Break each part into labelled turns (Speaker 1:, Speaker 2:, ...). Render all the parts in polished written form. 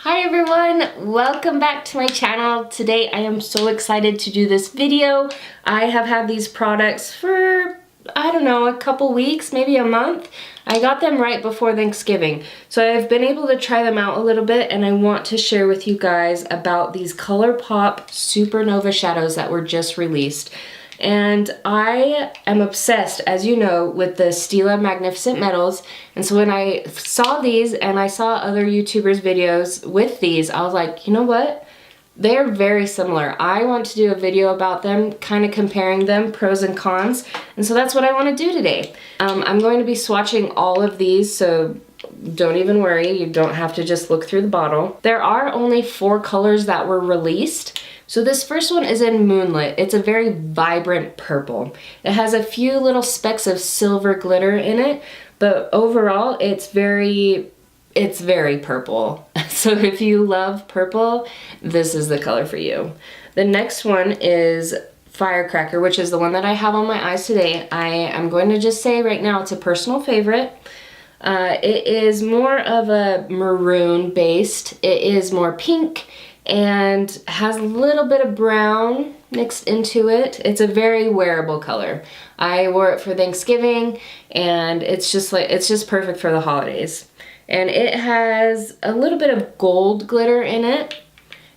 Speaker 1: Hi everyone, welcome back to my channel. Today I am so excited to do this video. I have had these products for, I don't know, a couple weeks, maybe a month. I got them right before Thanksgiving. So I've been able to try them out a little bit and I want to share with you guys about these Colourpop Supernova shadows that were just released. And I am obsessed, as you know, with the Stila Magnificent Metals. And so when I saw these and I saw other YouTubers' videos with these, I was like, you know what? They're very similar. I want to do a video about them, kind of comparing them, pros and cons. And so that's what I want to do today. I'm going to be swatching all of these, so don't even worry. You don't have to just look through the bottle. There are only 4 colors that were released. So this first one is in Moonlit. It's a very vibrant purple. It has a few little specks of silver glitter in it, but overall it's very purple. So if you love purple, this is the color for you. The next one is Firecracker, which is the one that I have on my eyes today. I am going to just say right now it's a personal favorite. It is more of a maroon based. It is more pink and has a little bit of brown mixed into it. It's a very wearable color. I wore it for Thanksgiving and it's just perfect for the holidays. And it has a little bit of gold glitter in it.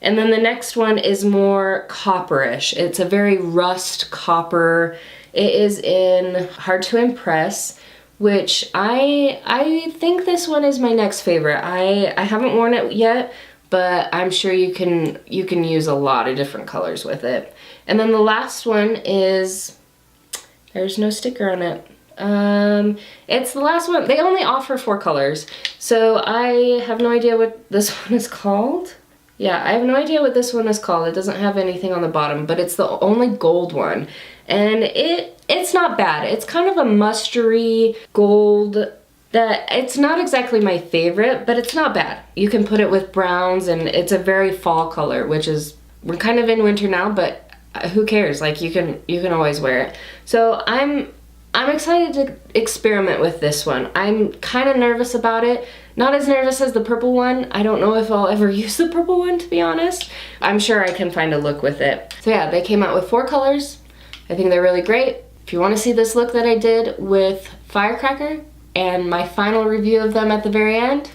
Speaker 1: And then the next one is more copperish. It's a very rust copper. It is in Hard to Impress, which I think this one is my next favorite. I haven't worn it yet, but I'm sure you can use a lot of different colors with it. And then the last one is, there's no sticker on it. It's the last one. They only offer 4 colors. So I have no idea what this one is called. Yeah, I have no idea what this one is called. It doesn't have anything on the bottom, but it's the only gold one. And it's not bad. It's kind of a mustardy gold that it's not exactly my favorite, but it's not bad. You can put it with browns and it's a very fall color, which is, we're kind of in winter now, but who cares? Like you can always wear it. So I'm excited to experiment with this one. I'm kind of nervous about it. Not as nervous as the purple one. I don't know if I'll ever use the purple one, to be honest. I'm sure I can find a look with it. So yeah, they came out with 4 colors. I think they're really great. If you want to see this look that I did with Firecracker and my final review of them at the very end,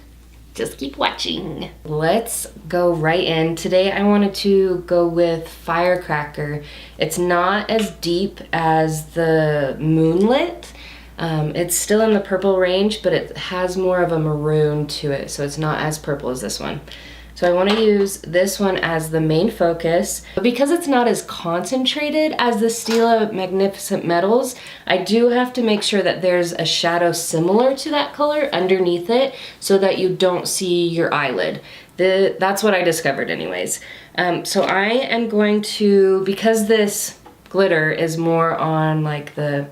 Speaker 1: just keep watching. Let's go right in. Today I wanted to go with Firecracker. It's not as deep as the Moonlit. It's still in the purple range, but it has more of a maroon to it, so it's not as purple as this one. So I want to use this one as the main focus. But because it's not as concentrated as the Stila Magnificent Metals, I do have to make sure that there's a shadow similar to that color underneath it so that you don't see your eyelid. That's what I discovered anyways. So I am going to, because this glitter is more on like the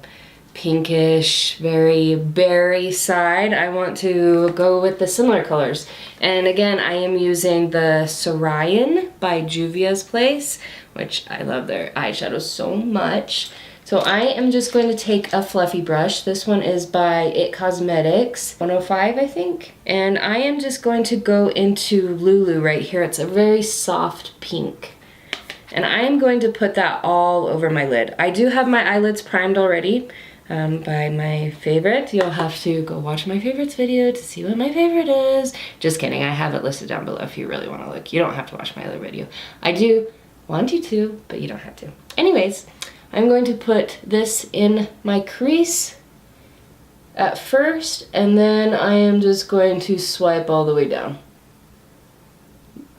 Speaker 1: pinkish, very berry side, I want to go with the similar colors. And again, I am using the Saurian by Juvia's Place, which I love their eyeshadows so much. So I am just going to take a fluffy brush. This one is by It Cosmetics, 105 I think. And I am just going to go into Lulu right here. It's a very soft pink. And I am going to put that all over my lid. I do have my eyelids primed already. By my favorite. You'll have to go watch my favorites video to see what my favorite is. Just kidding, I have it listed down below if you really want to look. You don't have to watch my other video. I do want you to, but you don't have to. Anyways, I'm going to put this in my crease at first, and then I am just going to swipe all the way down.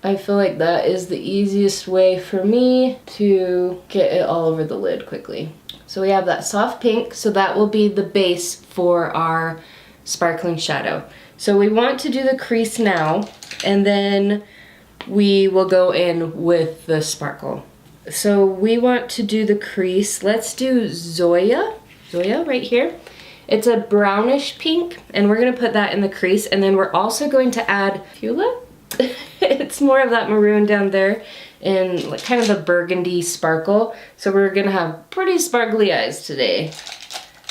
Speaker 1: I feel like that is the easiest way for me to get it all over the lid quickly. So we have that soft pink, so that will be the base for our sparkling shadow. So we want to do the crease now, and then we will go in with the sparkle. So we want to do the crease. Let's do Zoya right here. It's a brownish pink, and we're gonna put that in the crease, and then we're also going to add Fula. It's more of that maroon down there in like kind of a burgundy sparkle. So we're gonna have pretty sparkly eyes today.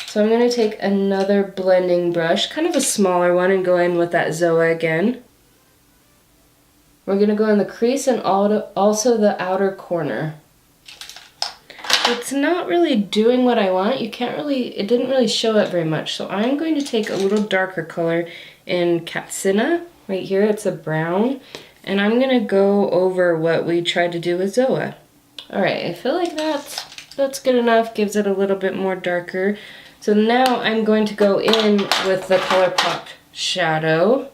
Speaker 1: So I'm gonna take another blending brush, kind of a smaller one, and go in with that Zoa again. We're gonna go in the crease and also the outer corner. It's not really doing what I want. It didn't really show up very much. So I'm going to take a little darker color in Katsina, right here, it's a brown. And I'm gonna go over what we tried to do with UF-Woah. All right, I feel like that's good enough, gives it a little bit more darker. So now I'm going to go in with the Colourpop shadow.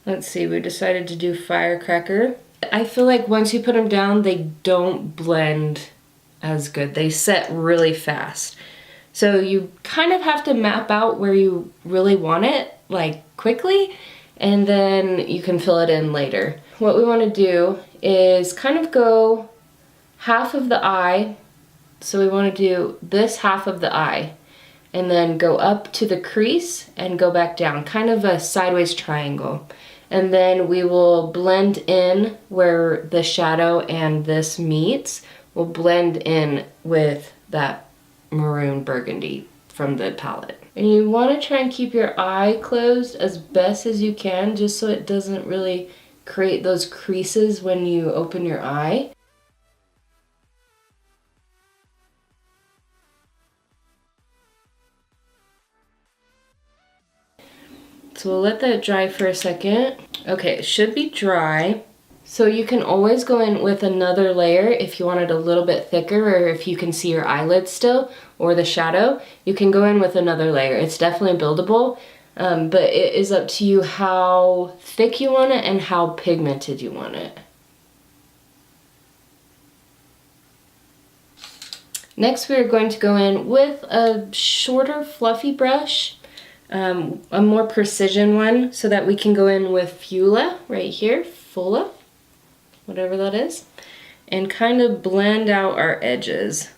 Speaker 1: Let's see, we decided to do Firecracker. I feel like once you put them down, they don't blend as good. They set really fast. So you kind of have to map out where you really want it, like quickly, and then you can fill it in later. What we want to do is kind of go half of the eye. So we want to do this half of the eye and then go up to the crease and go back down, kind of a sideways triangle. And then we will blend in where the shadow and this meets. We'll blend in with that maroon burgundy from the palette. And you want to try and keep your eye closed as best as you can, just so it doesn't really create those creases when you open your eye. So we'll let that dry for a second. Okay, it should be dry. So you can always go in with another layer if you want it a little bit thicker, or if you can see your eyelids still, or the shadow, you can go in with another layer. It's definitely buildable, but it is up to you how thick you want it and how pigmented you want it. Next, we're going to go in with a shorter, fluffy brush, a more precision one, so that we can go in with Fulla right here, Fulla, whatever that is, and kind of blend out our edges.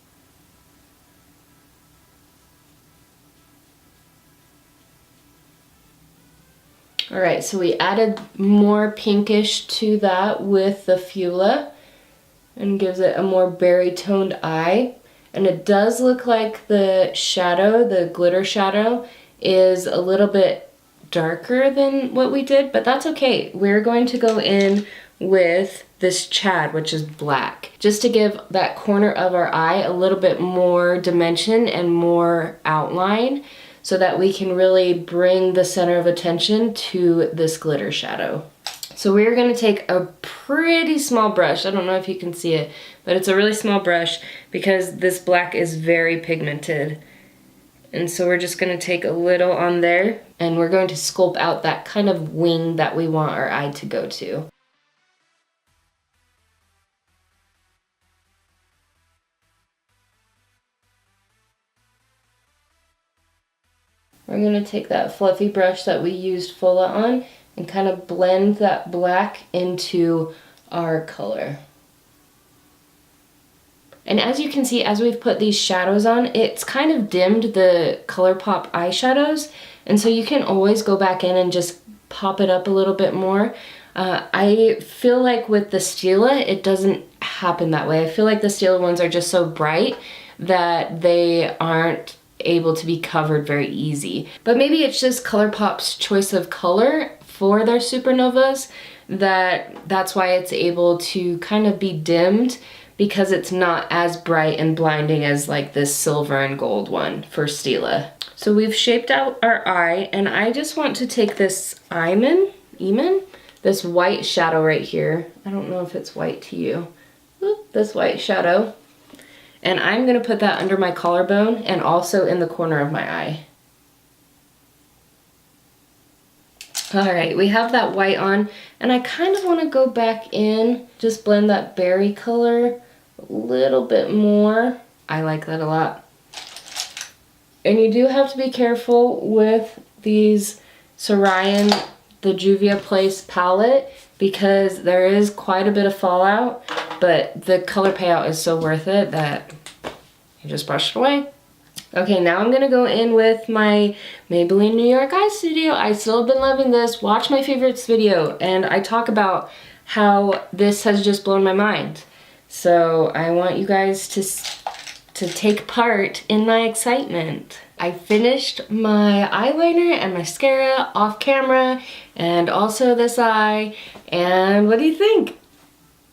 Speaker 1: All right, so we added more pinkish to that with the Fulla and gives it a more berry toned eye. And it does look like the shadow, the glitter shadow, is a little bit darker than what we did, but that's okay. We're going to go in with this Chad, which is black, just to give that corner of our eye a little bit more dimension and more outline, so that we can really bring the center of attention to this glitter shadow. So we're gonna take a pretty small brush. I don't know if you can see it, but it's a really small brush because this black is very pigmented. And so we're just gonna take a little on there, and we're going to sculpt out that kind of wing that we want our eye to go to. We're gonna take that fluffy brush that we used Fulla on and kind of blend that black into our color. And as you can see, as we've put these shadows on, it's kind of dimmed the Colourpop eyeshadows, and so you can always go back in and just pop it up a little bit more. I feel like with the Stila, it doesn't happen that way. I feel like the Stila ones are just so bright that they aren't able to be covered very easy. But maybe it's just Colourpop's choice of color for their Supernovas, that's why it's able to kind of be dimmed, because it's not as bright and blinding as like this silver and gold one for Stila. So we've shaped out our eye, and I just want to take this this white shadow right here. I don't know if it's white to you. This white shadow. And I'm gonna put that under my collarbone and also in the corner of my eye. All right, we have that white on, and I kind of want to go back in, just blend that berry color a little bit more. I like that a lot. And you do have to be careful with these Sarayan, the Juvia Place palette, because there is quite a bit of fallout, but the color payout is so worth it that you just brush it away. Okay, now I'm gonna go in with my Maybelline New York Eye Studio. I still have been loving this. Watch my favorites video, and I talk about how this has just blown my mind. So I want you guys to take part in my excitement. I finished my eyeliner and mascara off camera, and also this eye, and what do you think?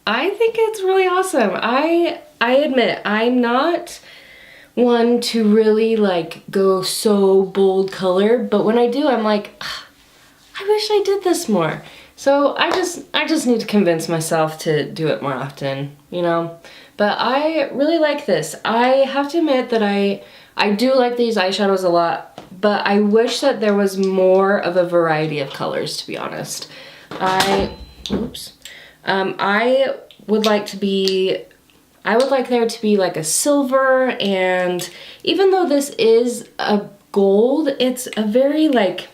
Speaker 1: I think it's really awesome. I admit, I'm not one to really like go so bold color, but when I do, I'm like, I wish I did this more. So I just need to convince myself to do it more often, you know? But I really like this. I have to admit that I do like these eyeshadows a lot, but I wish that there was more of a variety of colors, to be honest. I would like there to be like a silver, and even though this is a gold, it's a very like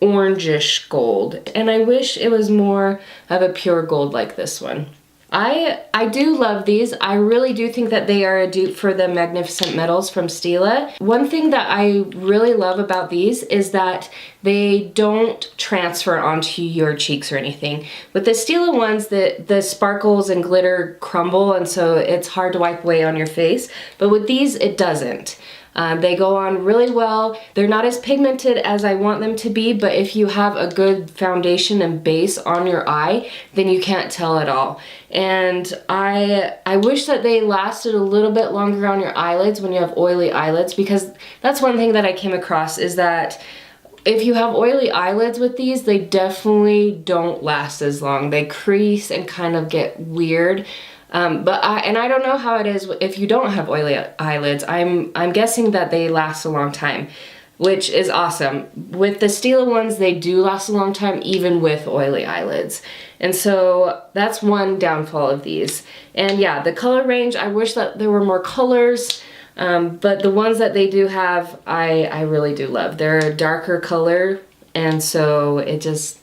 Speaker 1: orangish gold, and I wish it was more of a pure gold like this one. I do love these. I really do think that they are a dupe for the Magnificent Metals from Stila. One thing that I really love about these is that they don't transfer onto your cheeks or anything. With the Stila ones, the sparkles and glitter crumble, and so it's hard to wipe away on your face. But with these, it doesn't. They go on really well. They're not as pigmented as I want them to be, but if you have a good foundation and base on your eye, then you can't tell at all. And I wish that they lasted a little bit longer on your eyelids when you have oily eyelids, because that's one thing that I came across, is that if you have oily eyelids with these, they definitely don't last as long. They crease and kind of get weird. But I don't know how it is if you don't have oily eyelids. I'm guessing that they last a long time, which is awesome. With the Stila ones, they do last a long time even with oily eyelids. And so that's one downfall of these. And yeah, the color range, I wish that there were more colors, but the ones that they do have, I really do love. They're a darker color, and so it just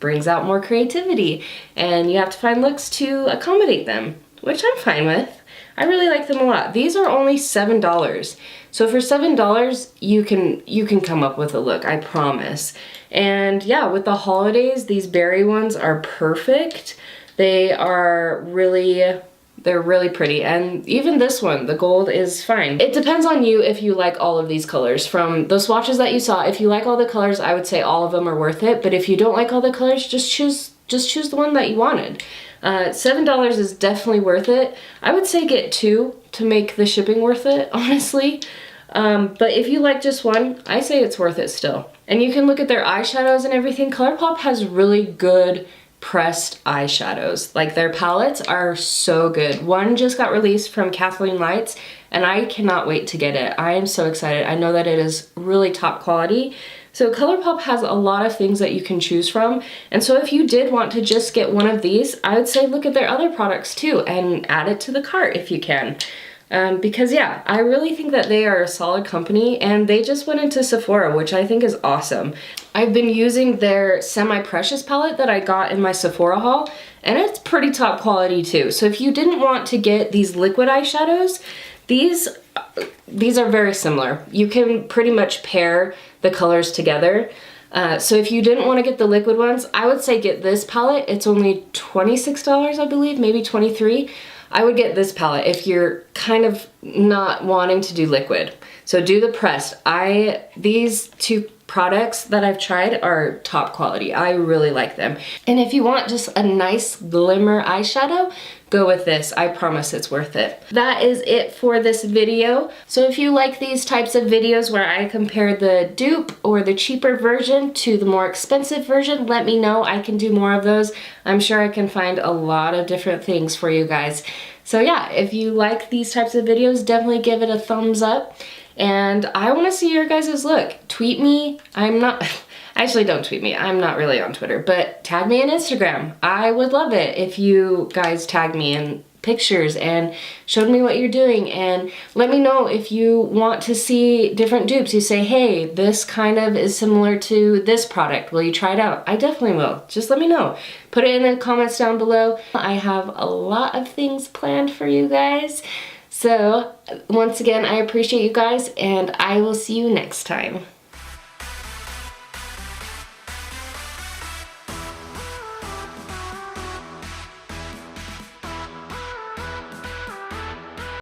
Speaker 1: brings out more creativity, and you have to find looks to accommodate them, which I'm fine with. I really like them a lot. These are only $7. So for $7, you can come up with a look, I promise. And yeah, with the holidays, these berry ones are perfect. They're really pretty, and even this one, the gold, is fine. It depends on you if you like all of these colors. From the swatches that you saw, if you like all the colors, I would say all of them are worth it, but if you don't like all the colors, just choose the one that you wanted. $7 is definitely worth it. I would say get two to make the shipping worth it, honestly. But if you like just one, I say it's worth it still. And you can look at their eyeshadows and everything. Colourpop has really good pressed eyeshadows. Like, their palettes are so good. One just got released from Kathleen Lights, and I cannot wait to get it. I am so excited. I know that it is really top quality. So Colourpop has a lot of things that you can choose from, and so if you did want to just get one of these, I would say look at their other products too and add it to the cart if you can. Because yeah, I really think that they are a solid company, and they just went into Sephora, which I think is awesome. I've been using their Semi-Precious palette that I got in my Sephora haul, and it's pretty top quality too. So if you didn't want to get these liquid eyeshadows, these are very similar. You can pretty much pair the colors together. So if you didn't want to get the liquid ones, I would say get this palette. It's only $26, I believe, maybe $23. I would get this palette if you're kind of not wanting to do liquid. So do the pressed. These two products that I've tried are top quality. I really like them. And if you want just a nice glimmer eyeshadow, go with this. I promise it's worth it. That is it for this video. So if you like these types of videos where I compare the dupe or the cheaper version to the more expensive version, let me know. I can do more of those. I'm sure I can find a lot of different things for you guys. So yeah, if you like these types of videos, definitely give it a thumbs up. And I want to see your guys' look. Tweet me. Actually, don't tweet me. I'm not really on Twitter, but tag me on Instagram. I would love it if you guys tag me in pictures and showed me what you're doing, and let me know if you want to see different dupes. You say, hey, this kind of is similar to this product. Will you try it out? I definitely will. Just let me know. Put it in the comments down below. I have a lot of things planned for you guys. So once again, I appreciate you guys, and I will see you next time.